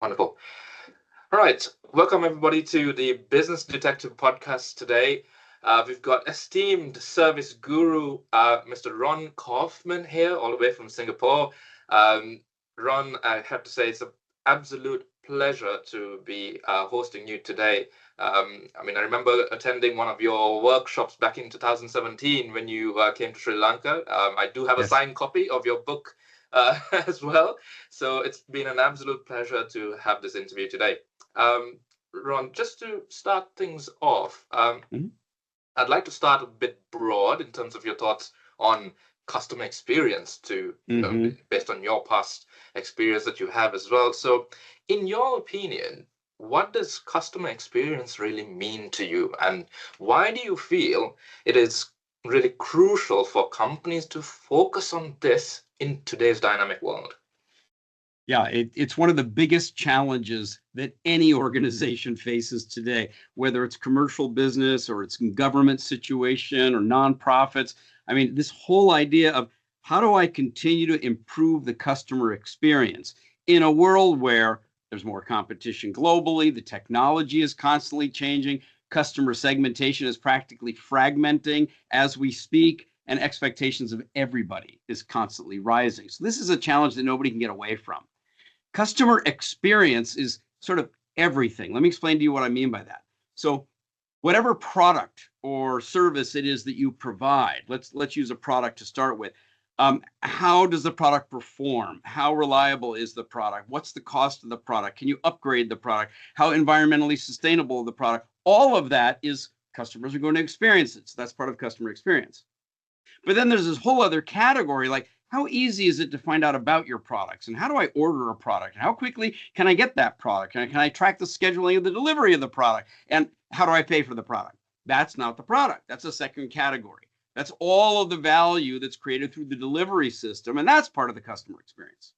Wonderful. All right. Welcome, everybody, to the Business Detective podcast today. We've got esteemed service guru, Mr. Ron Kaufman here, all the way from Singapore. Um, Ron, I have to say, it's an absolute pleasure to be hosting you today. I remember attending one of your workshops back in 2017 when you came to Sri Lanka. I do have a Yes. signed copy of your book as well. So it's been an absolute pleasure to have this interview today. Um, Ron, just to start things off, Mhm. I'd like to start a bit broad in terms of your thoughts on customer experience to, Mhm. based on your past experience that you have as well. So, in your opinion, what does customer experience really mean to you? And why do you feel it is really crucial for companies to focus on this in today's dynamic world? Yeah, it's one of the biggest challenges that any organization faces today, whether it's commercial business or it's in government situation or nonprofits. I mean, this whole idea of how do I continue to improve the customer experience in a world where there's more competition globally, the technology is constantly changing, customer segmentation is practically fragmenting as we speak, and expectations of everybody is constantly rising. So this is a challenge that nobody can get away from. Customer experience is sort of everything. Let me explain to you what I mean by that. So, whatever product or service it is that you provide, let's use a product to start with. How does the product perform? How reliable is the product? What's the cost of the product? Can you upgrade the product? How environmentally sustainable is the product? All of that is customers are going to experience it. So that's part of customer experience. But then there's this whole other category like how easy is it to find out about your products and how do I order a product and how quickly can I get that product and can I track the scheduling of the delivery of the product and how do I pay for the product? That's not the product. That's a second category. That's all of the value that's created through the delivery system, and that's part of the customer experience.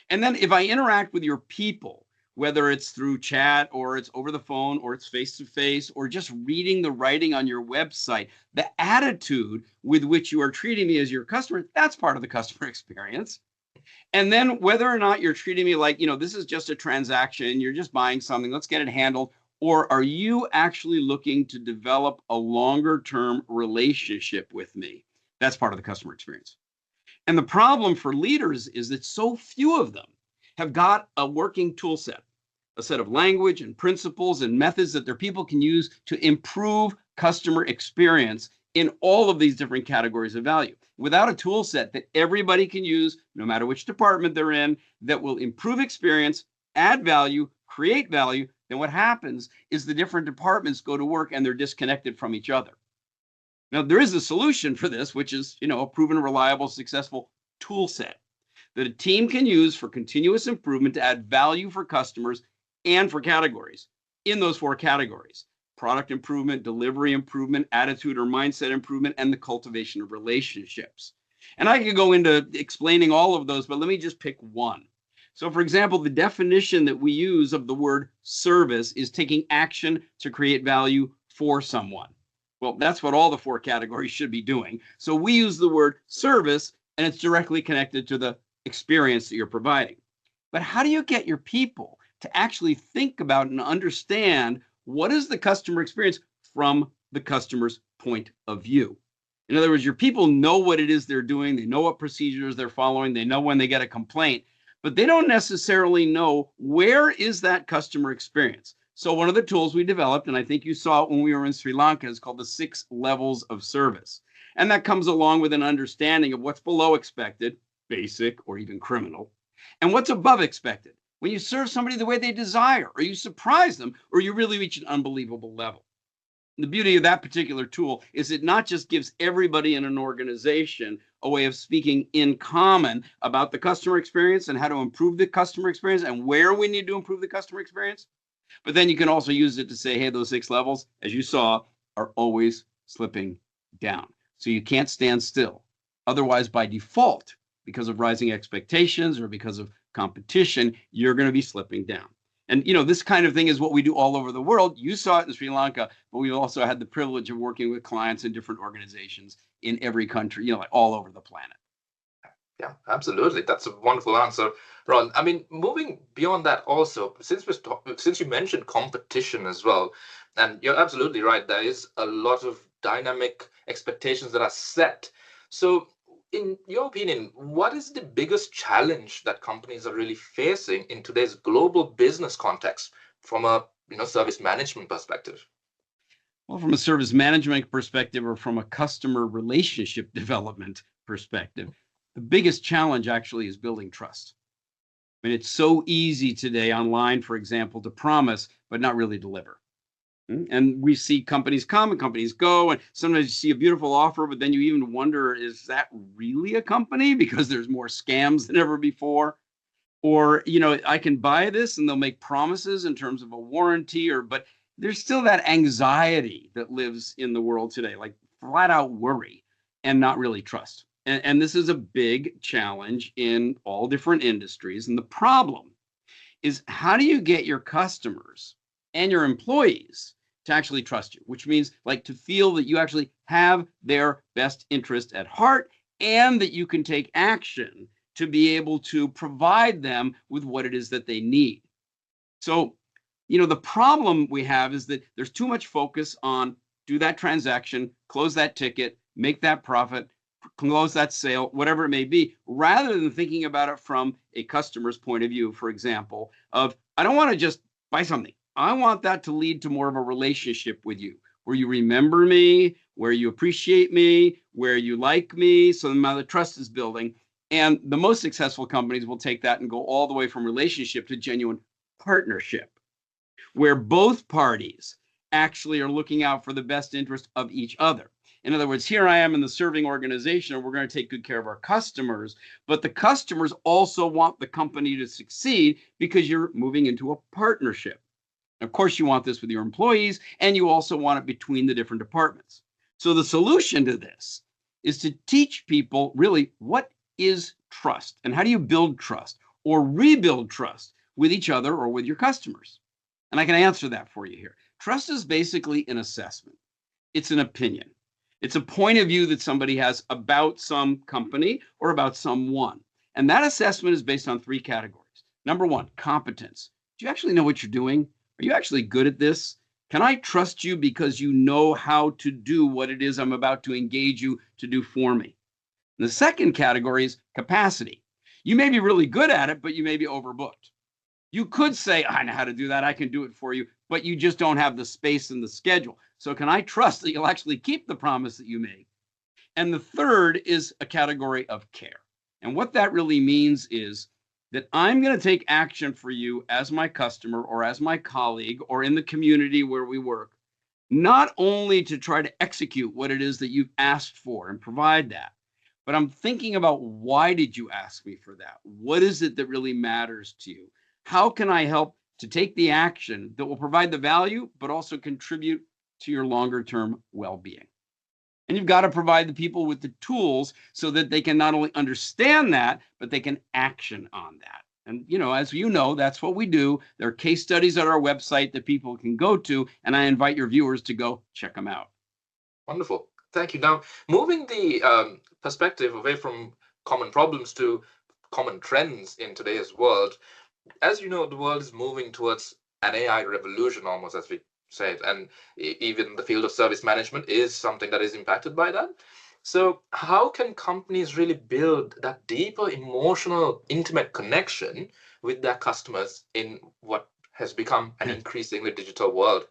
And then if I interact with your people, whether it's through chat or it's over the phone or it's face to face or just reading the writing on your website, the attitude with which you are treating me as your customer, that's part of the customer experience. And then whether or not you're treating me like, this is just a transaction, you're just buying something, let's get it handled. Or are you actually looking to develop a longer term relationship with me? That's part of the customer experience. And the problem for leaders is that so few of them have got a working tool set, a set of language and principles and methods that their people can use to improve customer experience in all of these different categories of value. Without a tool set that everybody can use, no matter which department they're in, that will improve experience, add value, create value, then what happens is the different departments go to work and they're disconnected from each other. Now, there is a solution for this, which is, a proven, reliable, successful tool set that a team can use for continuous improvement to add value for customers and for categories in those four categories: product improvement, delivery improvement, attitude or mindset improvement, and the cultivation of relationships. And I could go into explaining all of those, but let me just pick one. So, for example, the definition that we use of the word service is taking action to create value for someone. Well, that's what all the four categories should be doing. So we use the word service, and it's directly connected to the experience that you're providing. But how do you get your people to actually think about and understand what is the customer experience from the customer's point of view? In other words, your people know what it is they're doing, they know what procedures they're following, they know when they get a complaint, but they don't necessarily know where is that customer experience. So one of the tools we developed, and I think you saw it when we were in Sri Lanka, is called the 6 levels of service. And that comes along with an understanding of what's below expected, basic or even criminal, and what's above expected. When you serve somebody the way they desire, or you surprise them, or you really reach an unbelievable level. The beauty of that particular tool is it not just gives everybody in an organization a way of speaking in common about the customer experience and how to improve the customer experience and where we need to improve the customer experience, but then you can also use it to say, hey, those 6 levels, as you saw, are always slipping down. So you can't stand still. Otherwise, by default, because of rising expectations or because of competition, you're going to be slipping down. And this kind of thing is what we do all over the world. You saw it in Sri Lanka, but we also had the privilege of working with clients in different organizations in every country, like all over the planet. Yeah, absolutely. That's a wonderful answer, Ron. I mean, moving beyond that also, since you mentioned competition as well, and you're absolutely right, there is a lot of dynamic expectations that are set. So, in your opinion, what is the biggest challenge that companies are really facing in today's global business context from a service management perspective? Well, from a service management perspective or from a customer relationship development perspective, the biggest challenge actually is building trust. I mean, it's so easy today online, for example, to promise, but not really deliver. And we see companies come and companies go, and sometimes you see a beautiful offer, but then you even wonder, is that really a company? Because there's more scams than ever before. Or, I can buy this and they'll make promises in terms of a warranty, but there's still that anxiety that lives in the world today, like flat out worry and not really trust. And this is a big challenge in all different industries. And the problem is, how do you get your customers and your employees to actually trust you, which means like to feel that you actually have their best interest at heart and that you can take action to be able to provide them with what it is that they need. So, the problem we have is that there's too much focus on do that transaction, close that ticket, make that profit, close that sale, whatever it may be, rather than thinking about it from a customer's point of view, for example, of I don't want to just buy something. I want that to lead to more of a relationship with you, where you remember me, where you appreciate me, where you like me. So now the trust is building. And the most successful companies will take that and go all the way from relationship to genuine partnership, where both parties actually are looking out for the best interest of each other. In other words, here I am in the serving organization, and we're going to take good care of our customers, but the customers also want the company to succeed because you're moving into a partnership. Of course, you want this with your employees, and you also want it between the different departments. So the solution to this is to teach people really what is trust and how do you build trust or rebuild trust with each other or with your customers. And I can answer that for you here. Trust is basically an assessment. It's an opinion. It's a point of view that somebody has about some company or about someone. And that assessment is based on 3 categories. Number 1, competence. Do you actually know what you're doing? Are you actually good at this? Can I trust you because you know how to do what it is I'm about to engage you to do for me? And the second category is capacity. You may be really good at it, but you may be overbooked. You could say, I know how to do that. I can do it for you, but you just don't have the space and the schedule. So can I trust that you'll actually keep the promise that you make? And the third is a category of care. And what that really means is that I'm going to take action for you as my customer or as my colleague or in the community where we work, not only to try to execute what it is that you've asked for and provide that, but I'm thinking about why did you ask me for that? What is it that really matters to you? How can I help to take the action that will provide the value, but also contribute to your longer term well-being? And you've got to provide the people with the tools so that they can not only understand that, but they can action on that. And, as you know, that's what we do. There are case studies at our website that people can go to, and I invite your viewers to go check them out. Wonderful. Thank you. Now, moving the perspective away from common problems to common trends in today's world, as you know, the world is moving towards an AI revolution, almost as we said, and even the field of service management is something that is impacted by that. So, how can companies really build that deeper emotional, intimate connection with their customers in what has become an increasingly digital world?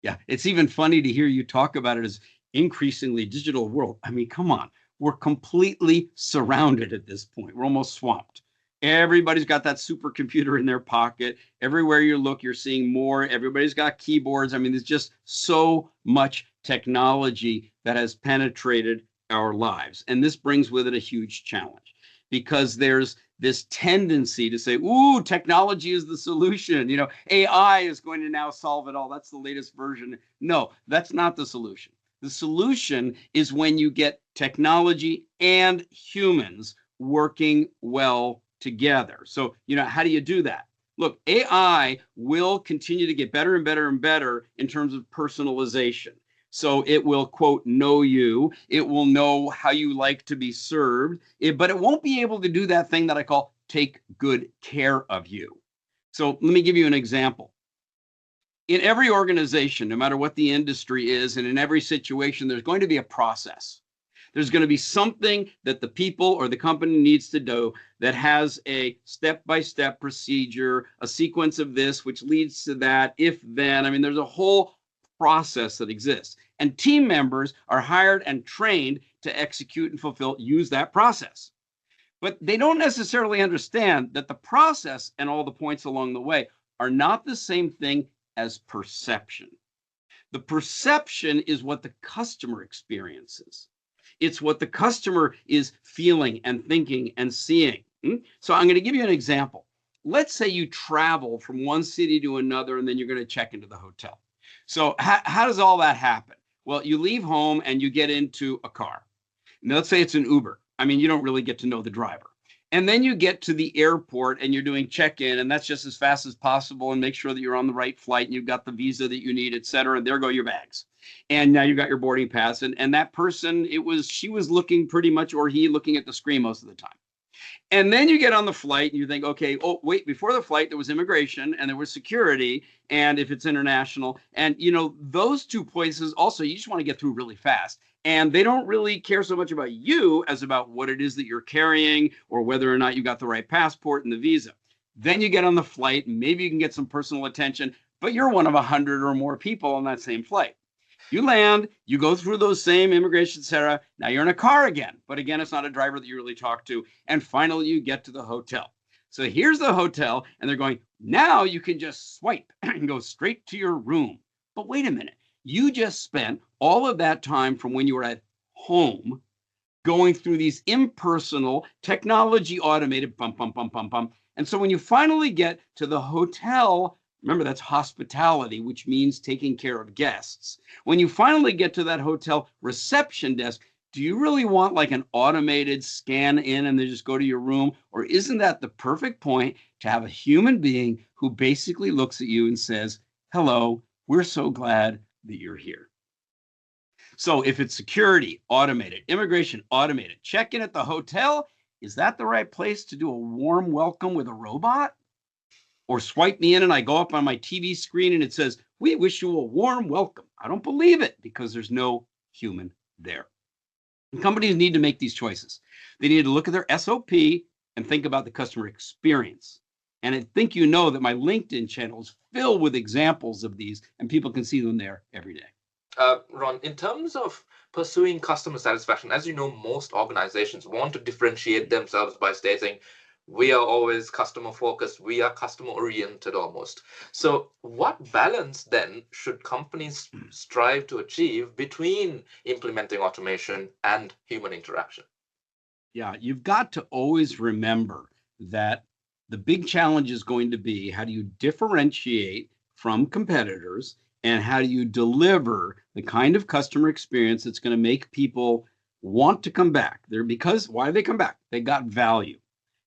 Yeah, it's even funny to hear you talk about it as increasingly digital world. I mean, come on. We're completely surrounded at this point. We're almost swamped. Everybody's got that supercomputer in their pocket. Everywhere you look, you're seeing more. Everybody's got keyboards. I mean, there's just so much technology that has penetrated our lives. And this brings with it a huge challenge because there's this tendency to say, ooh, technology is the solution. AI is going to now solve it all. That's the latest version. No, that's not the solution. The solution is when you get technology and humans working well together. So, how do you do that? Look, AI will continue to get better and better and better in terms of personalization. So it will, quote, know you. It will know how you like to be served, but it won't be able to do that thing that I call take good care of you. So let me give you an example. In every organization, no matter what the industry is, and in every situation, there's going to be a process. There's going to be something that the people or the company needs to do that has a step-by-step procedure, a sequence of this, which leads to that, if then. I mean, there's a whole process that exists. And team members are hired and trained to execute and use that process. But they don't necessarily understand that the process and all the points along the way are not the same thing as perception. The perception is what the customer experiences. It's what the customer is feeling and thinking and seeing. So I'm going to give you an example. Let's say you travel from one city to another, and then you're going to check into the hotel. So how does all that happen? Well, you leave home and you get into a car. Now, let's say it's an Uber. I mean, you don't really get to know the driver. And then you get to the airport and you're doing check-in, and that's just as fast as possible, and make sure that you're on the right flight and you've got the visa that you need, et cetera. And there go your bags. And now you've got your boarding pass. And that person, she was looking pretty much, or he looking at the screen most of the time. And then you get on the flight and you think, okay, oh, wait, before the flight, there was immigration and there was security. And if it's international, and those two places also, you just want to get through really fast. And they don't really care so much about you as about what it is that you're carrying or whether or not you got the right passport and the visa. Then you get on the flight, and maybe you can get some personal attention, but you're one of 100 or more people on that same flight. You land, you go through those same immigration, et cetera. Now you're in a car again, but again, it's not a driver that you really talk to. And finally, you get to the hotel. So here's the hotel, and they're going, now you can just swipe and go straight to your room. But wait a minute, you just spent all of that time from when you were at home going through these impersonal, technology automated bum, bum, bum, bum, bum. And so when you finally get to the hotel, remember, that's hospitality, which means taking care of guests. When you finally get to that hotel reception desk, do you really want like an automated scan in and then just go to your room? Or isn't that the perfect point to have a human being who basically looks at you and says, hello, we're so glad that you're here? So if it's security, automated, immigration, automated, check-in at the hotel, is that the right place to do a warm welcome with a robot? Or swipe me in and I go up on my TV screen and it says, we wish you a warm welcome. I don't believe it because there's no human there. And companies need to make these choices. They need to look at their SOP and think about the customer experience. And I think you know that my LinkedIn channel is filled with examples of these, and people can see them there every day. Ron, in terms of pursuing customer satisfaction, as you know, most organizations want to differentiate themselves by stating, we are always customer focused, we are customer oriented almost. So what balance then should companies strive to achieve between implementing automation and human interaction? Yeah, you've got to always remember that the big challenge is going to be, how do you differentiate from competitors, and how do you deliver the kind of customer experience that's going to make people want to come back? Why do they come back? They got value.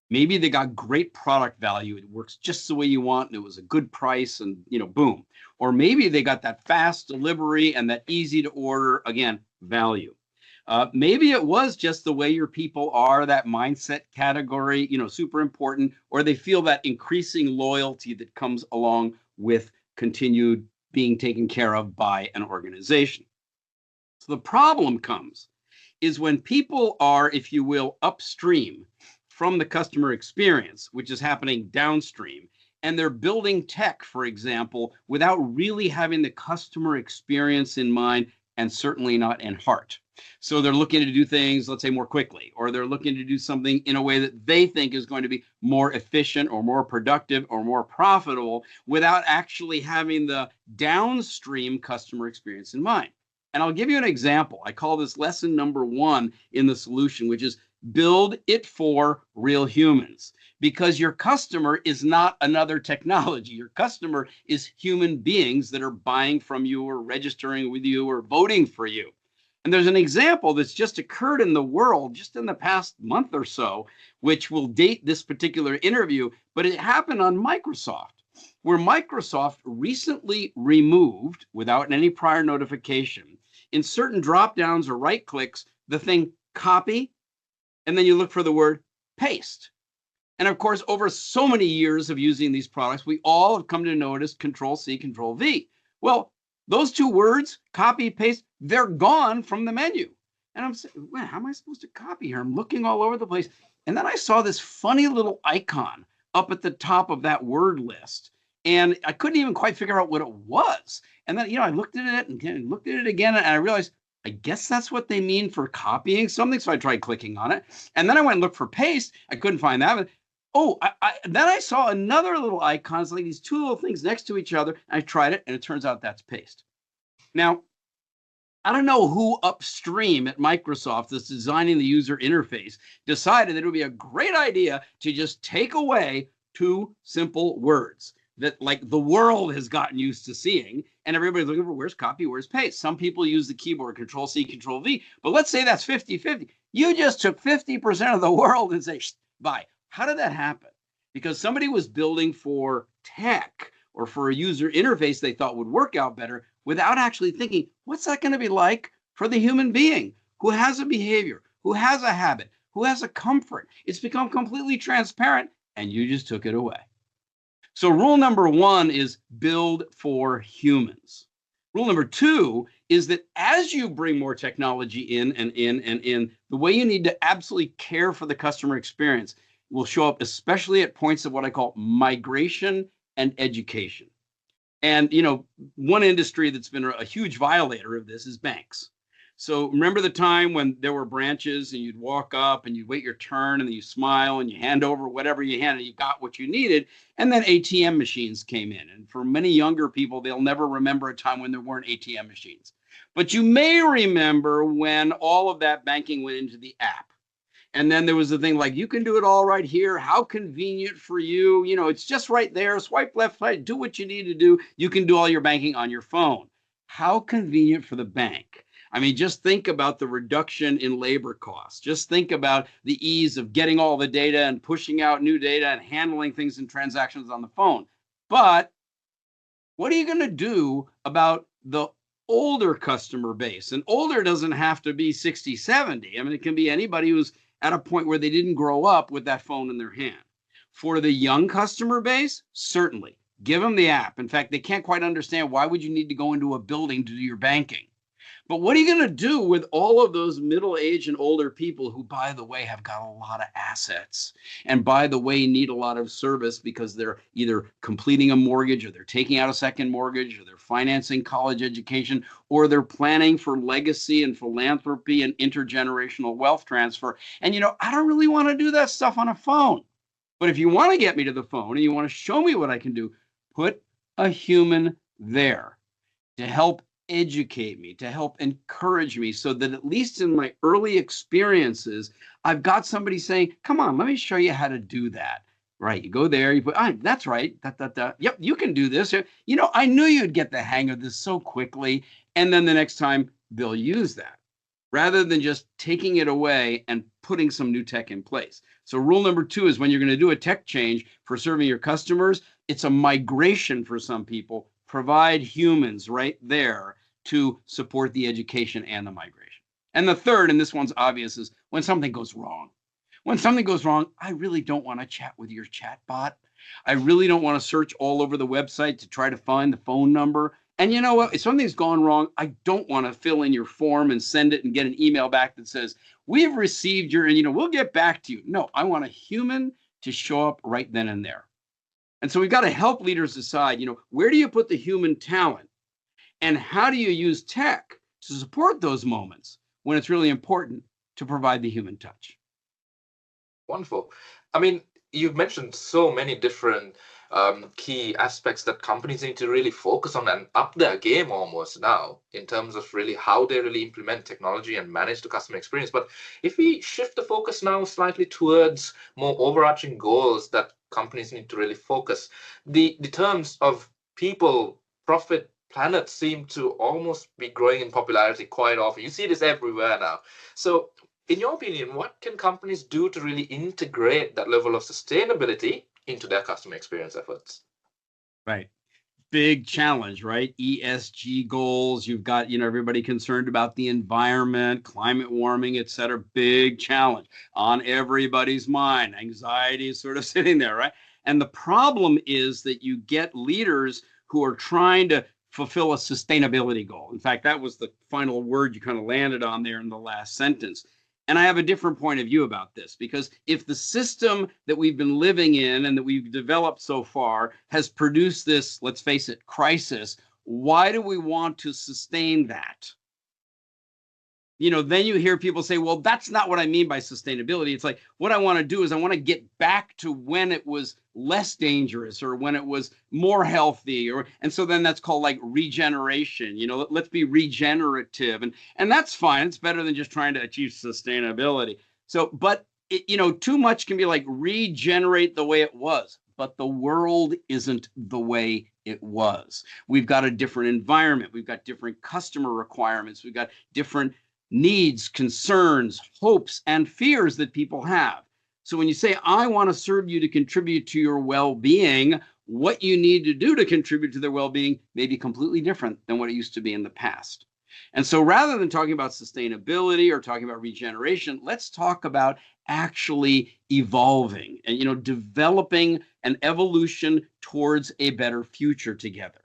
Maybe they got great product value. It works just the way you want, and it was a good price, and boom. Or maybe they got that fast delivery and that easy to order, again, value. Maybe it was just the way your people are, that mindset category, super important, or they feel that increasing loyalty that comes along with continued being taken care of by an organization. So the problem is when people are, if you will, upstream from the customer experience, which is happening downstream, and they're building tech, for example, without really having the customer experience in mind, and certainly not in heart. So they're looking to do things, let's say, more quickly, or they're looking to do something in a way that they think is going to be more efficient or more productive or more profitable, without actually having the downstream customer experience in mind. And I'll give you an example. I call this lesson number 1 in the solution, which is build it for real humans. Because your customer is not another technology. Your customer is human beings that are buying from you or registering with you or voting for you. And there's an example that's just occurred in the world just in the past month or so, which will date this particular interview, but it happened on Microsoft, where Microsoft recently removed, without any prior notification, in certain drop downs or right clicks, the thing copy, and then you look for the word paste. And of course, over so many years of using these products, we all have come to notice Control C, Control V. Well, those two words, copy, paste, they're gone from the menu. And I'm saying, well, how am I supposed to copy here? I'm looking all over the place. And then I saw this funny little icon up at the top of that word list. And I couldn't even quite figure out what it was. And then, I looked at it and looked at it again, and I realized, I guess that's what they mean for copying something. So I tried clicking on it. And then I went and looked for paste. I couldn't find that. Oh, then I saw another little icon. It's like these two little things next to each other. I tried it, and it turns out that's paste. Now, I don't know who upstream at Microsoft that's designing the user interface decided that it would be a great idea to just take away two simple words that like the world has gotten used to seeing, and everybody's looking for where's copy, where's paste. Some people use the keyboard Control C, Control V, but let's say that's 50-50. You just took 50% of the world and say, bye. How did that happen? Because somebody was building for tech or for a user interface they thought would work out better without actually thinking, what's that going to be like for the human being who has a behavior, who has a habit, who has a comfort? It's become completely transparent, and you just took it away. So rule number one is build for humans. Rule number two is that as you bring more technology in, the way you need to absolutely care for the customer experience will show up, especially at points of what I call migration and education. And, one industry that's been a huge violator of this is banks. So remember the time when there were branches and you'd walk up and you'd wait your turn and then you smile and you hand over whatever you handed, you got what you needed. And then ATM machines came in. And for many younger people, they'll never remember a time when there weren't ATM machines. But you may remember when all of that banking went into the app. And then there was the thing like, you can do it all right here. How convenient for you. It's just right there. Swipe left, right, do what you need to do. You can do all your banking on your phone. How convenient for the bank. I mean, just think about the reduction in labor costs. Just think about the ease of getting all the data and pushing out new data and handling things and transactions on the phone. But what are you going to do about the older customer base? And older doesn't have to be 60, 70. I mean, it can be anybody who's at a point where they didn't grow up with that phone in their hand. For the young customer base, certainly. Give them the app. In fact, they can't quite understand why would you need to go into a building to do your banking. But what are you going to do with all of those middle-aged and older people who, by the way, have got a lot of assets and, by the way, need a lot of service because they're either completing a mortgage or they're taking out a second mortgage or they're financing college education or they're planning for legacy and philanthropy and intergenerational wealth transfer? And, I don't really want to do that stuff on a phone. But if you want to get me to the phone and you want to show me what I can do, put a human there to help educate me, to help encourage me so that at least in my early experiences, I've got somebody saying, come on, let me show you how to do that. Right. You go there, you put, that's right. Yep, you can do this. I knew you'd get the hang of this so quickly. And then the next time they'll use that rather than just taking it away and putting some new tech in place. So rule number two is when you're going to do a tech change for serving your customers, it's a migration for some people. Provide humans right there to support the education and the migration. And the third, and this one's obvious, is when something goes wrong. When something goes wrong, I really don't want to chat with your chat bot. I really don't want to search all over the website to try to find the phone number. And you know what? If something's gone wrong, I don't want to fill in your form and send it and get an email back that says, we've received your, and we'll get back to you. No, I want a human to show up right then and there. And so we've got to help leaders decide, where do you put the human talent and how do you use tech to support those moments when it's really important to provide the human touch? Wonderful. I mean, you've mentioned so many different key aspects that companies need to really focus on and up their game almost now in terms of really how they really implement technology and manage the customer experience. But if we shift the focus now slightly towards more overarching goals that companies need to really focus, the terms of people, profit, planet seem to almost be growing in popularity quite often. You see this everywhere now. So in your opinion, what can companies do to really integrate that level of sustainability into their customer experience efforts? Right. big challenge, right? ESG goals. You've got, everybody concerned about the environment, climate warming, et cetera. Big challenge on everybody's mind. Anxiety is sort of sitting there, right? And the problem is that you get leaders who are trying to fulfill a sustainability goal. In fact, that was the final word you kind of landed on there in the last sentence. And I have a different point of view about this, because if the system that we've been living in and that we've developed so far has produced this, let's face it, crisis, why do we want to sustain that? Then you hear people say, well, that's not what I mean by sustainability. It's like, what I want to do is I want to get back to when it was less dangerous or when it was more healthy. And so then that's called like regeneration. Let's be regenerative. And that's fine. It's better than just trying to achieve sustainability. So, but too much can be like regenerate the way it was. But the world isn't the way it was. We've got a different environment. We've got different customer requirements. We've got different needs, concerns, hopes, and fears that people have. So when you say, I want to serve you to contribute to your well-being, what you need to do to contribute to their well-being may be completely different than what it used to be in the past. And so rather than talking about sustainability or talking about regeneration, let's talk about actually evolving and, developing an evolution towards a better future together.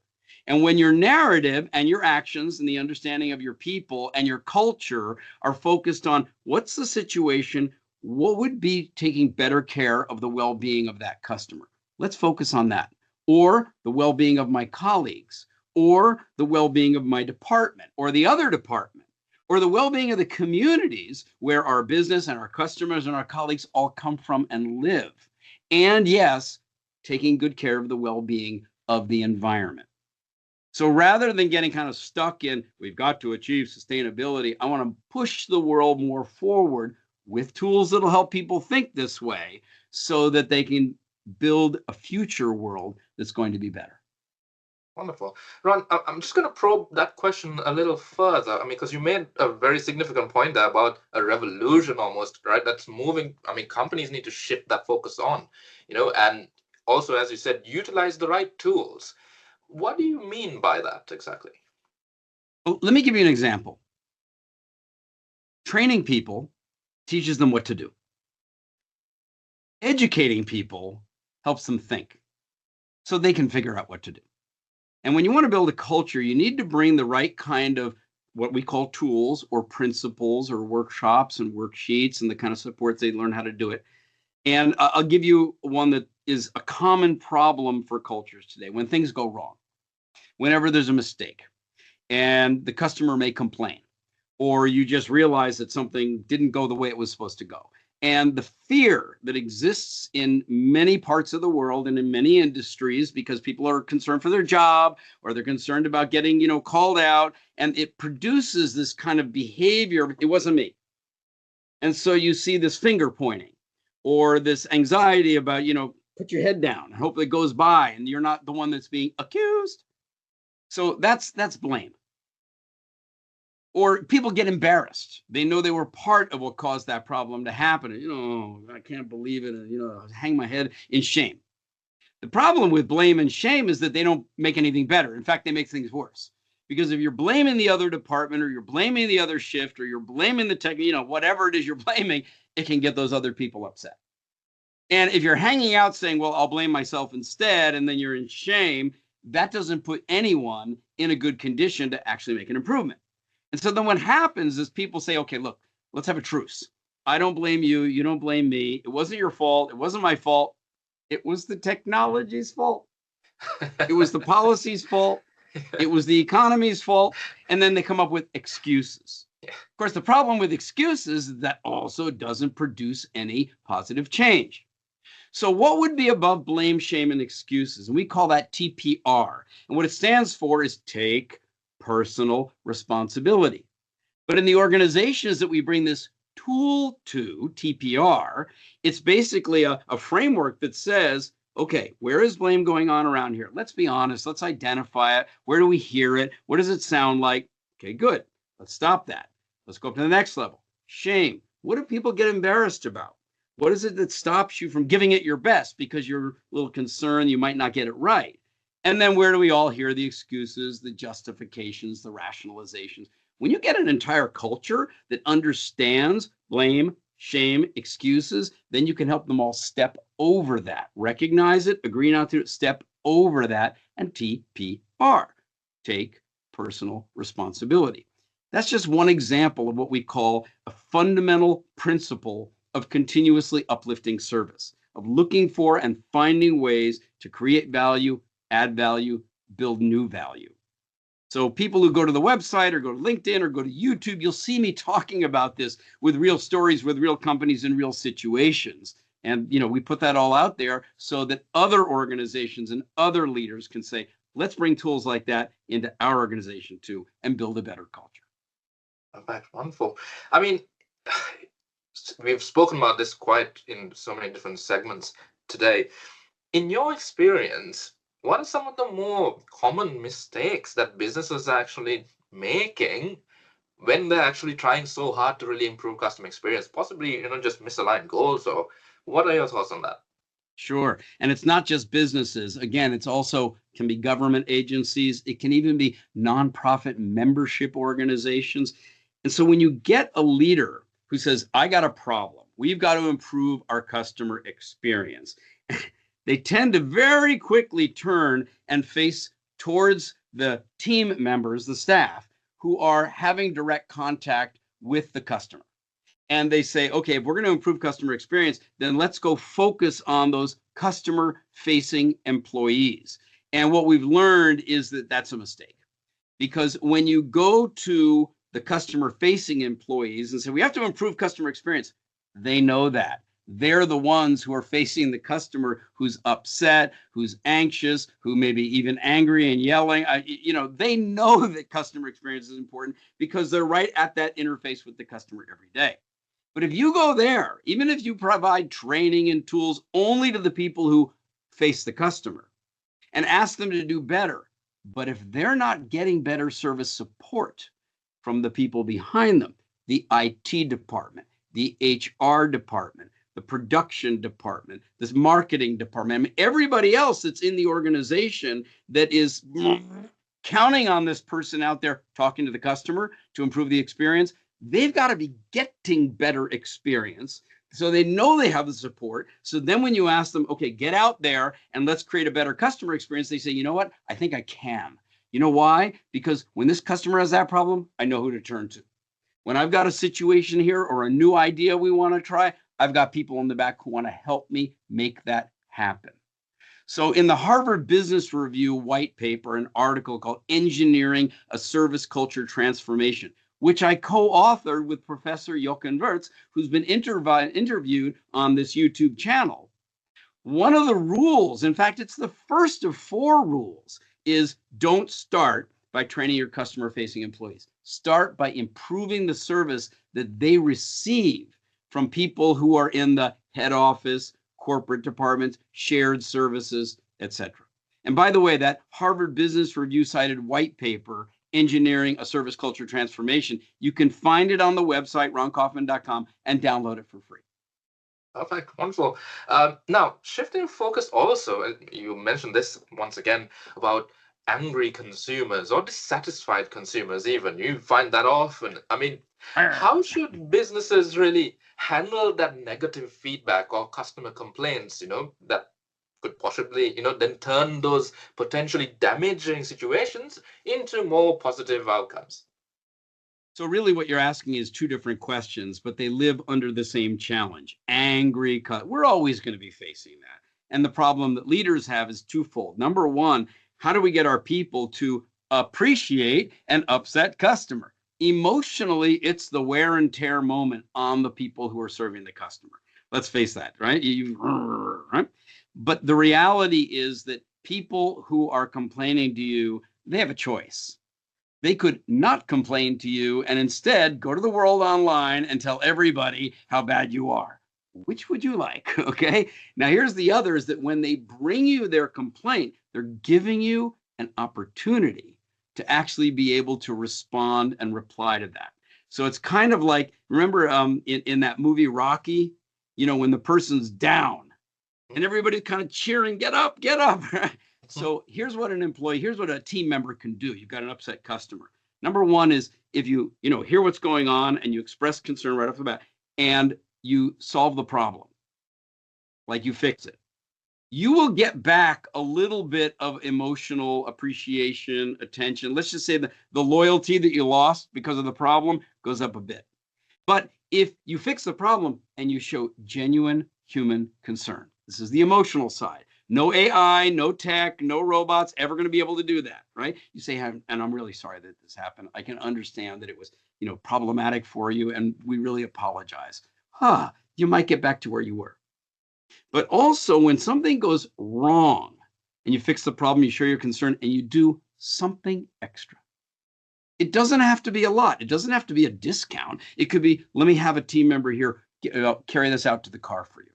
And when your narrative and your actions and the understanding of your people and your culture are focused on what's the situation, what would be taking better care of the well-being of that customer? Let's focus on that. Or the well-being of my colleagues, or the well-being of my department, or the other department, or the well-being of the communities where our business and our customers and our colleagues all come from and live. And yes, taking good care of the well-being of the environment. So rather than getting kind of stuck in, we've got to achieve sustainability, I want to push the world more forward with tools that'll help people think this way so that they can build a future world that's going to be better. Wonderful. Ron, I'm just going to probe that question a little further. I mean, because you made a very significant point there about a revolution almost, right? That's moving. I mean, companies need to shift that focus on, and also, as you said, utilize the right tools. What do you mean by that exactly? Well, let me give you an example. Training people teaches them what to do. Educating people helps them think so they can figure out what to do. And when you want to build a culture, you need to bring the right kind of what we call tools or principles or workshops and worksheets and the kind of supports they learn how to do it. And I'll give you one that is a common problem for cultures today. When things go wrong, whenever there's a mistake and the customer may complain, or you just realize that something didn't go the way it was supposed to go. And the fear that exists in many parts of the world and in many industries, because people are concerned for their job or they're concerned about getting, called out, and it produces this kind of behavior. It wasn't me. And so you see this finger pointing or this anxiety about, put your head down and hope it goes by and you're not the one that's being accused. So that's blame. Or people get embarrassed. They know they were part of what caused that problem to happen. And, I can't believe it. And, hang my head in shame. The problem with blame and shame is that they don't make anything better. In fact, they make things worse. Because if you're blaming the other department or you're blaming the other shift or you're blaming the tech, whatever it is you're blaming, it can get those other people upset. And if you're hanging out saying, well, I'll blame myself instead, and then you're in shame, that doesn't put anyone in a good condition to actually make an improvement. And so then what happens is people say, okay, look, let's have a truce. I don't blame you. You don't blame me. It wasn't your fault. It wasn't my fault. It was the technology's fault. It was the policy's fault. It was the economy's fault. And then they come up with excuses. Of course, the problem with excuses is that also doesn't produce any positive change. So what would be above blame, shame, and excuses? And we call that TPR. And what it stands for is take personal responsibility. But in the organizations that we bring this tool to, TPR, it's basically a framework that says, okay, where is blame going on around here? Let's be honest. Let's identify it. Where do we hear it? What does it sound like? Okay, good. Let's stop that. Let's go up to the next level. Shame. What do people get embarrassed about? What is it that stops you from giving it your best because you're a little concerned you might not get it right? And then where do we all hear the excuses, the justifications, the rationalizations? When you get an entire culture that understands blame, shame, excuses, then you can help them all step over that, recognize it, agree not to step over that, and TPR, take personal responsibility. That's just one example of what we call a fundamental principle of continuously uplifting service, of looking for and finding ways to create value, add value, build new value. So people who go to the website or go to LinkedIn or go to YouTube, you'll see me talking about this with real stories, with real companies in real situations. And, we put that all out there so that other organizations and other leaders can say, let's bring tools like that into our organization too and build a better culture. Perfect. Wonderful. I mean, we've spoken about this quite in so many different segments today. In your experience, what are some of the more common mistakes that businesses are actually making when they're actually trying so hard to really improve customer experience? Possibly, just misaligned goals. Or what are your thoughts on that? Sure. And it's not just businesses. Again, it's also can be government agencies. It can even be nonprofit membership organizations. And so when you get a leader who says, I got a problem, we've got to improve our customer experience, they tend to very quickly turn and face towards the team members, the staff, who are having direct contact with the customer. And they say, okay, if we're going to improve customer experience, then let's go focus on those customer-facing employees. And what we've learned is that that's a mistake. Because when you go to the customer-facing employees and say, we have to improve customer experience, they know that. They're the ones who are facing the customer who's upset, who's anxious, who may be even angry and yelling. They know that customer experience is important because they're right at that interface with the customer every day. But if you go there, even if you provide training and tools only to the people who face the customer and ask them to do better, but if they're not getting better service support from the people behind them, the IT department, the HR department, the production department, this marketing department, everybody else that's in the organization that is counting on this person out there talking to the customer to improve the experience, they've got to be getting better experience. So they know they have the support. So then when you ask them, okay, get out there and let's create a better customer experience, they say, you know what? I think I can. You know why? Because when this customer has that problem, I know who to turn to. When I've got a situation here or a new idea we want to try, I've got people in the back who want to help me make that happen. So in the Harvard Business Review white paper, an article called Engineering a Service Culture Transformation, which I co-authored with Professor Jochen Wirtz, who's been interviewed on this YouTube channel. One of the rules, in fact, it's the first of 4 rules, is don't start by training your customer-facing employees. Start by improving the service that they receive from people who are in the head office, corporate departments, shared services, etc. And by the way, that Harvard Business Review cited white paper, Engineering a Service Culture Transformation, you can find it on the website, ronkaufman.com, and download it for free. Perfect. Wonderful. Now, shifting focus also, you mentioned this once again about angry consumers or dissatisfied consumers even. You find that often. I mean, how should businesses really handle that negative feedback or customer complaints, that could possibly, then turn those potentially damaging situations into more positive outcomes? So really what you're asking is 2 different questions, but they live under the same challenge. Angry, we're always going to be facing that. And the problem that leaders have is twofold. Number one, how do we get our people to appreciate an upset customer? Emotionally, it's the wear and tear moment on the people who are serving the customer. Let's face that, right? Right? But the reality is that people who are complaining to you, they have a choice. They could not complain to you and instead go to the world online and tell everybody how bad you are. Which would you like? Okay. Now, here's the other is that when they bring you their complaint, they're giving you an opportunity to actually be able to respond and reply to that. So it's kind of like, remember in that movie Rocky, when the person's down and everybody's kind of cheering, get up, get up. So here's what a team member can do. You've got an upset customer. Number one is if you hear what's going on and you express concern right off the bat and you solve the problem, like you fix it, you will get back a little bit of emotional appreciation, attention. Let's just say the loyalty that you lost because of the problem goes up a bit. But if you fix the problem and you show genuine human concern, this is the emotional side. No AI, no tech, no robots ever going to be able to do that, right? You say, and I'm really sorry that this happened. I can understand that it was, problematic for you, and we really apologize. You might get back to where you were. But also, when something goes wrong and you fix the problem, you show your concern, and you do something extra. It doesn't have to be a lot. It doesn't have to be a discount. It could be, let me have a team member here carry this out to the car for you.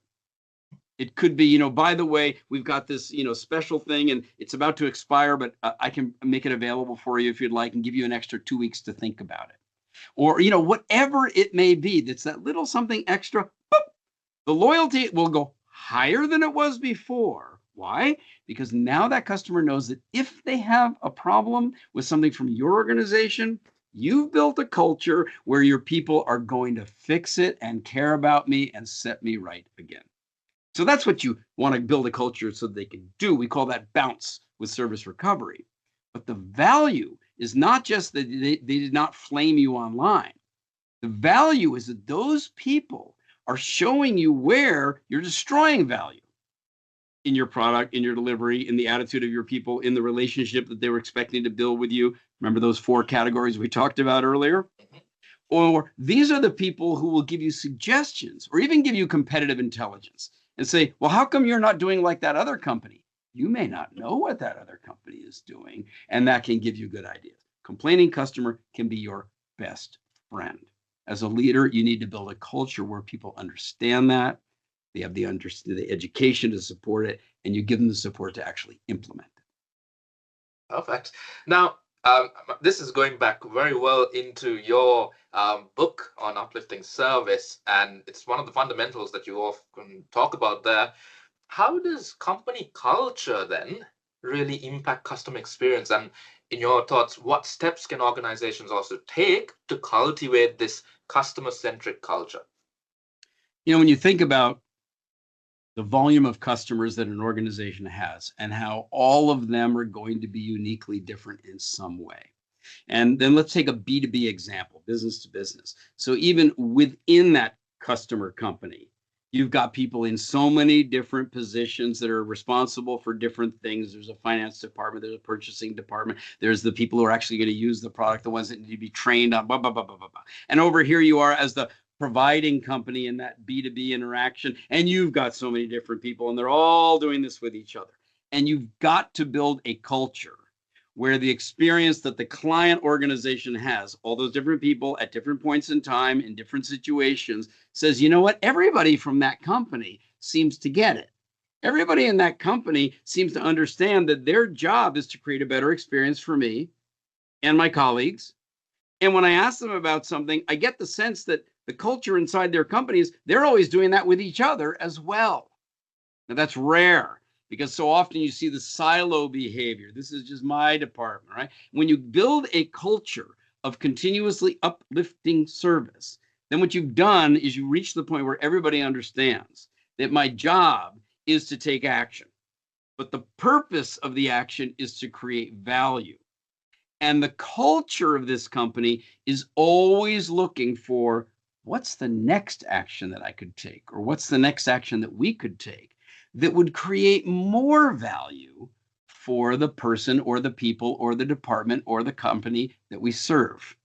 It could be, by the way, we've got this, special thing and it's about to expire, but I can make it available for you if you'd like and give you an extra 2 weeks to think about it. Or, whatever it may be, that's that little something extra, boop, the loyalty will go higher than it was before. Why? Because now that customer knows that if they have a problem with something from your organization, you've built a culture where your people are going to fix it and care about me and set me right again. So that's what you want to build a culture so they can do. We call that bounce with service recovery. But the value is not just that they did not flame you online. The value is that those people are showing you where you're destroying value in your product, in your delivery, in the attitude of your people, in the relationship that they were expecting to build with you. Remember those 4 categories we talked about earlier? Or these are the people who will give you suggestions or even give you competitive intelligence and say, well, how come you're not doing like that other company? You may not know what that other company is doing, and that can give you good ideas. Complaining customer can be your best friend. As a leader, you need to build a culture where people understand that. They have the education to support it, and you give them the support to actually implement it. Perfect. Now, this is going back very well into your book on uplifting service, and it's one of the fundamentals that you often talk about there. How does company culture then really impact customer experience? And in your thoughts, what steps can organizations also take to cultivate this customer-centric culture? When you think about the volume of customers that an organization has and how all of them are going to be uniquely different in some way. And then let's take a B2B example, business to business. So even within that customer company, you've got people in so many different positions that are responsible for different things. There's a finance department, there's a purchasing department, there's the people who are actually going to use the product, the ones that need to be trained on, blah, blah, blah, blah, blah, blah. And over here you are as the providing company in that B2B interaction, and you've got so many different people, and they're all doing this with each other. And you've got to build a culture where the experience that the client organization has, all those different people at different points in time, in different situations, says, you know what, everybody from that company seems to get it. Everybody in that company seems to understand that their job is to create a better experience for me and my colleagues. And when I ask them about something, I get the sense that the culture inside their companies, they're always doing that with each other as well. Now that's rare because so often you see the silo behavior. This is just my department, right? When you build a culture of continuously uplifting service, then what you've done is you reach the point where everybody understands that my job is to take action. But the purpose of the action is to create value. And the culture of this company is always looking for what's the next action that I could take, or what's the next action that we could take that would create more value for the person or the people or the department or the company that we serve.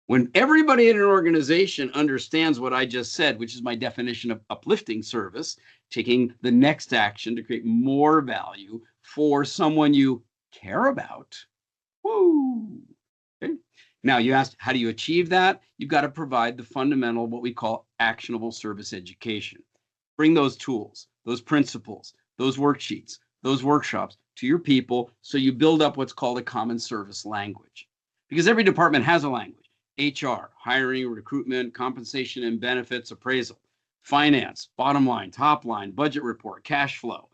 When everybody in an organization understands what I just said, which is my definition of uplifting service, taking the next action to create more value for someone you care about. Woo! Okay. Now you asked, how do you achieve that? You've got to provide the fundamental, what we call actionable service education. Bring those tools, those principles, those worksheets, those workshops to your people so you build up what's called a common service language. Because every department has a language. HR, hiring, recruitment, compensation and benefits, appraisal, finance, bottom line, top line, budget report, cash flow.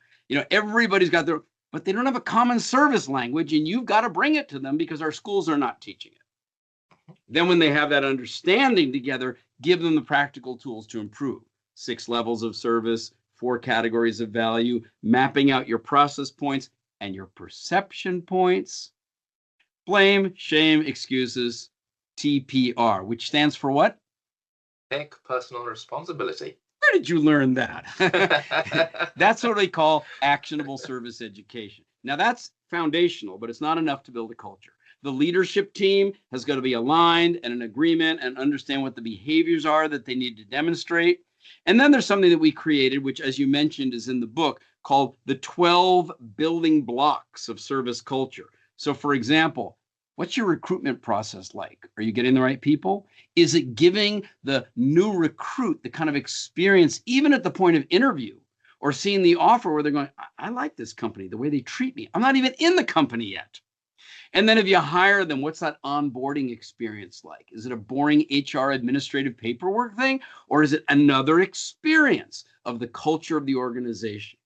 Everybody's got their, but they don't have a common service language, and you've got to bring it to them because our schools are not teaching it. Then when they have that understanding together, give them the practical tools to improve. 6 levels of service, 4 categories of value, mapping out your process points and your perception points. Blame, shame, excuses, TPR, which stands for what? Take personal responsibility. Where did you learn that? That's what they call actionable service education. Now, that's foundational, but it's not enough to build a culture. The leadership team has got to be aligned and in agreement and understand what the behaviors are that they need to demonstrate. And then there's something that we created, which, as you mentioned, is in the book, called the 12 building blocks of service culture. So, for example, what's your recruitment process like? Are you getting the right people? Is it giving the new recruit the kind of experience, even at the point of interview, or seeing the offer where they're going, I like this company, the way they treat me. I'm not even in the company yet. And then if you hire them, what's that onboarding experience like? Is it a boring HR administrative paperwork thing, or is it another experience of the culture of the organization?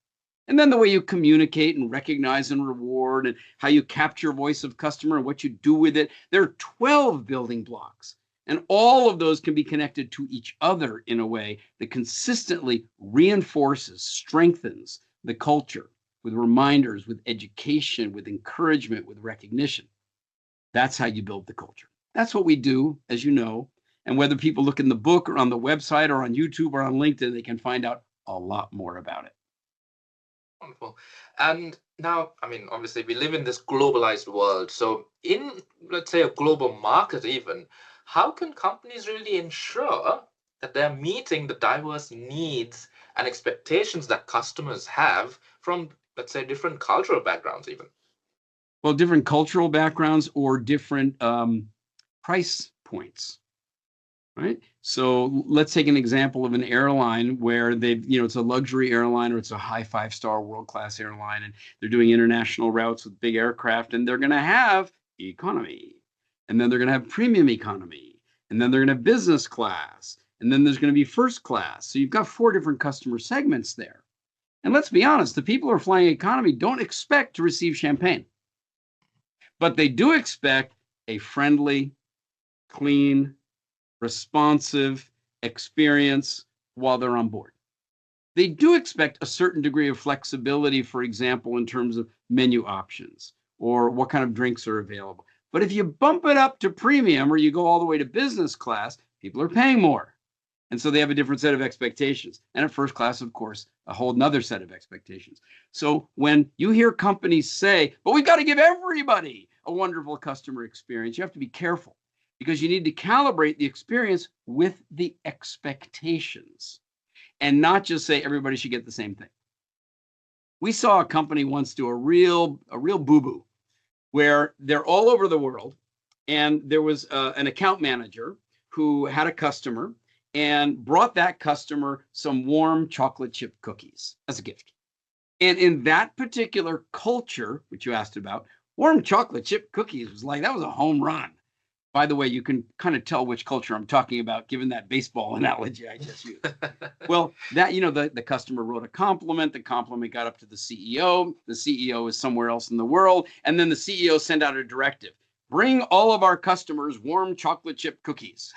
And then the way you communicate and recognize and reward and how you capture voice of customer and what you do with it. There are 12 building blocks. And all of those can be connected to each other in a way that consistently reinforces, strengthens the culture with reminders, with education, with encouragement, with recognition. That's how you build the culture. That's what we do, as you know. And whether people look in the book or on the website or on YouTube or on LinkedIn, they can find out a lot more about it. Wonderful. And now, I mean, obviously, we live in this globalized world. So, in, let's say, a global market, even, how can companies really ensure that they're meeting the diverse needs and expectations that customers have from, let's say, different cultural backgrounds, even? Well, different cultural backgrounds or different price points. Right. So let's take an example of an airline where they've, it's a luxury airline or it's a high 5-star world-class airline, and they're doing international routes with big aircraft, and they're going to have economy, and then they're going to have premium economy, and then they're going to have business class, and then there's going to be first class. So you've got 4 different customer segments there. And let's be honest, the people who are flying economy don't expect to receive champagne, but they do expect a friendly, clean, responsive experience while they're on board. They do expect a certain degree of flexibility, for example, in terms of menu options or what kind of drinks are available. But if you bump it up to premium or you go all the way to business class, people are paying more. And so they have a different set of expectations. And at first class, of course, a whole nother set of expectations. So when you hear companies say, but we've got to give everybody a wonderful customer experience, you have to be careful, because you need to calibrate the experience with the expectations and not just say everybody should get the same thing. We saw a company once do a real boo-boo where they're all over the world, and there was an account manager who had a customer and brought that customer some warm chocolate chip cookies as a gift. And in that particular culture, which you asked about, warm chocolate chip cookies was like, that was a home run. By the way, you can kind of tell which culture I'm talking about, given that baseball analogy I just used. Well, that, the customer wrote a compliment. The compliment got up to the CEO. The CEO is somewhere else in the world. And then the CEO sent out a directive. Bring all of our customers warm chocolate chip cookies.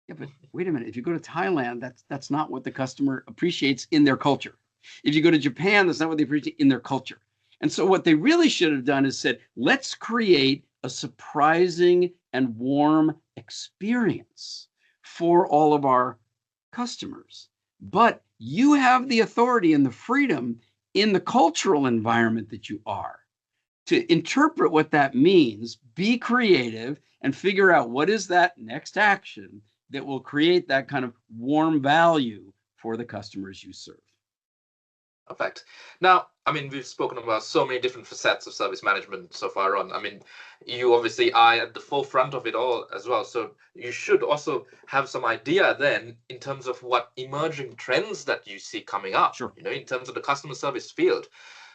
Yeah, but wait a minute. If you go to Thailand, that's not what the customer appreciates in their culture. If you go to Japan, that's not what they appreciate in their culture. And so what they really should have done is said, let's create a surprising and warm experience for all of our customers. But you have the authority and the freedom in the cultural environment that you are to interpret what that means, be creative, and figure out what is that next action that will create that kind of warm value for the customers you serve. Perfect. Now, I mean, we've spoken about so many different facets of service management so far on. I mean, you obviously are at the forefront of it all as well. So you should also have some idea then in terms of what emerging trends that you see coming up, Sure. In terms of the customer service field.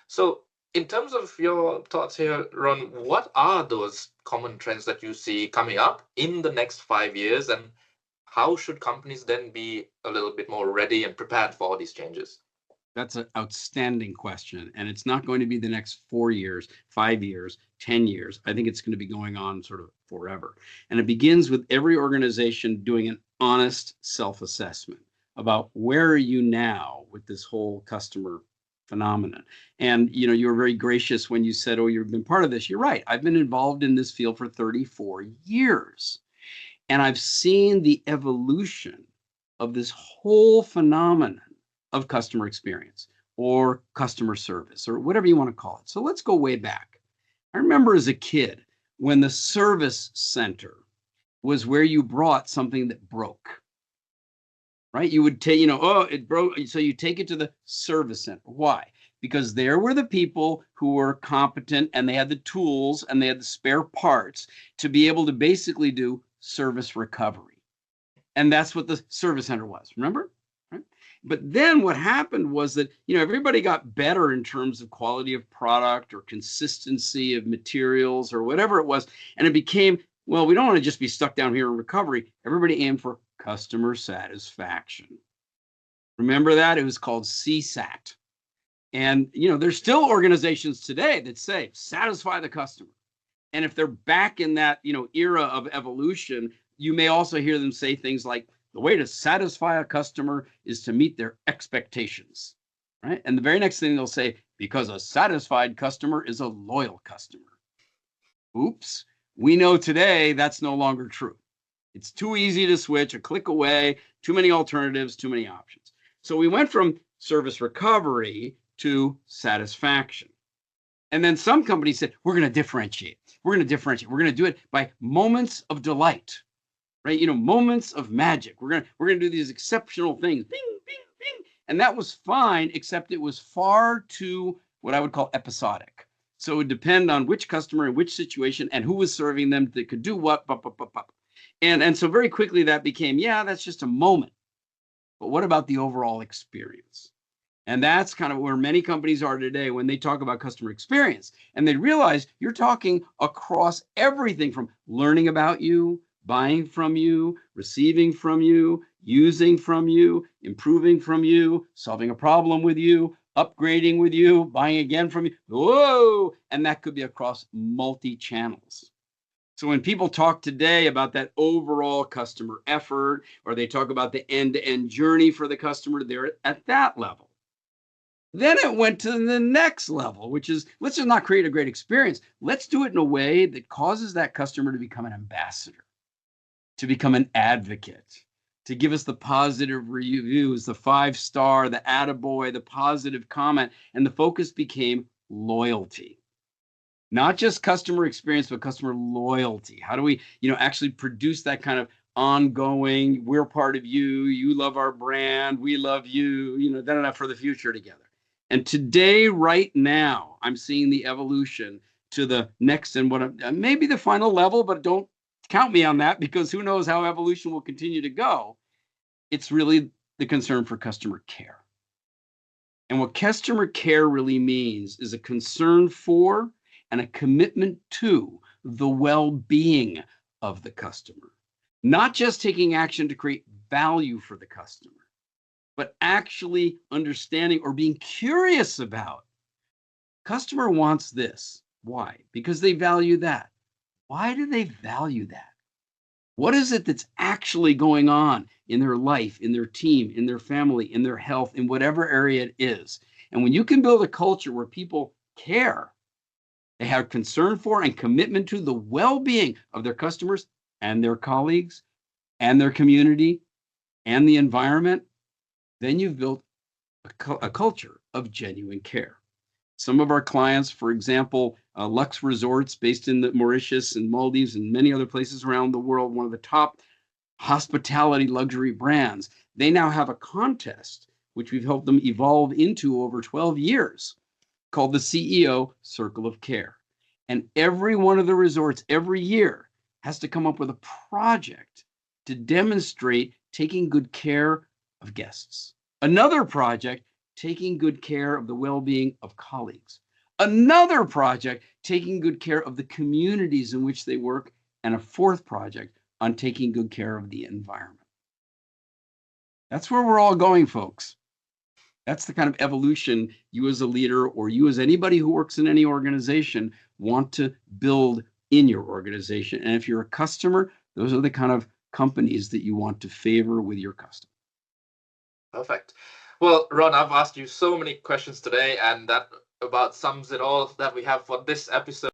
So in terms of your thoughts here, Ron, what are those common trends that you see coming up in the next 5 years, and how should companies then be a little bit more ready and prepared for all these changes? That's an outstanding question. And it's not going to be the next 4 years, 5 years, 10 years. I think it's going to be going on sort of forever. And it begins with every organization doing an honest self-assessment about where are you now with this whole customer phenomenon. And you were very gracious when you said, oh, you've been part of this. You're right. I've been involved in this field for 34 years. And I've seen the evolution of this whole phenomenon of customer experience or customer service or whatever you want to call it. So let's go way back. I remember as a kid when the service center was where you brought something that broke, right? You would take, oh, it broke. So you take it to the service center. Why? Because there were the people who were competent and they had the tools and they had the spare parts to be able to basically do service recovery. And that's what the service center was, remember? Right? But then what happened was that, everybody got better in terms of quality of product or consistency of materials or whatever it was. And it became, well, we don't want to just be stuck down here in recovery. Everybody aimed for customer satisfaction. Remember that? It was called CSAT. And, there's still organizations today that say, satisfy the customer. And if they're back in that, era of evolution, you may also hear them say things like, the way to satisfy a customer is to meet their expectations, right? And the very next thing they'll say, because a satisfied customer is a loyal customer. Oops. We know today that's no longer true. It's too easy to switch, a click away, too many alternatives, too many options. So we went from service recovery to satisfaction. And then some companies said, we're going to differentiate. We're going to do it by moments of delight, right? Moments of magic. We're going to do these exceptional things. Bing, bing, bing. And that was fine, except it was far too what I would call episodic. So it would depend on which customer and which situation and who was serving them that could do what. And so very quickly that became, yeah, that's just a moment. But what about the overall experience? And that's kind of where many companies are today when they talk about customer experience. And they realize you're talking across everything from learning about you, buying from you, receiving from you, using from you, improving from you, solving a problem with you, upgrading with you, buying again from you. Whoa! And that could be across multi-channels. So when people talk today about that overall customer effort, or they talk about the end-to-end journey for the customer, they're at that level. Then it went to the next level, which is, let's just not create a great experience. Let's do it in a way that causes that customer to become an ambassador, to become an advocate, to give us the positive reviews, the 5-star, the attaboy, the positive comment. And the focus became loyalty. Not just customer experience, but customer loyalty. How do we, actually produce that kind of ongoing, we're part of you, you love our brand, we love you, for the future together. And today, right now, I'm seeing the evolution to the next and maybe the final level, but don't count me on that because who knows how evolution will continue to go. It's really the concern for customer care. And what customer care really means is a concern for and a commitment to the well-being of the customer. Not just taking action to create value for the customer, but actually understanding or being curious about. Customer wants this. Why? Because they value that. Why do they value that? What is it that's actually going on in their life, in their team, in their family, in their health, in whatever area it is? And when you can build a culture where people care, they have concern for and commitment to the well-being of their customers and their colleagues and their community and the environment, then you've built a culture of genuine care. Some of our clients, for example, Lux Resorts based in the Mauritius and Maldives and many other places around the world, one of the top hospitality luxury brands, they now have a contest, which we've helped them evolve into over 12 years, called the CEO Circle of Care. And every one of the resorts every year has to come up with a project to demonstrate taking good care of guests. Another project, taking good care of the well-being of colleagues. Another project, taking good care of the communities in which they work. And a fourth project on taking good care of the environment. That's where we're all going, folks. That's the kind of evolution you as a leader, or you as anybody who works in any organization, want to build in your organization. And if you're a customer, those are the kind of companies that you want to favor with your customers. Perfect. Well, Ron, I've asked you so many questions today, and that about sums it all that we have for this episode.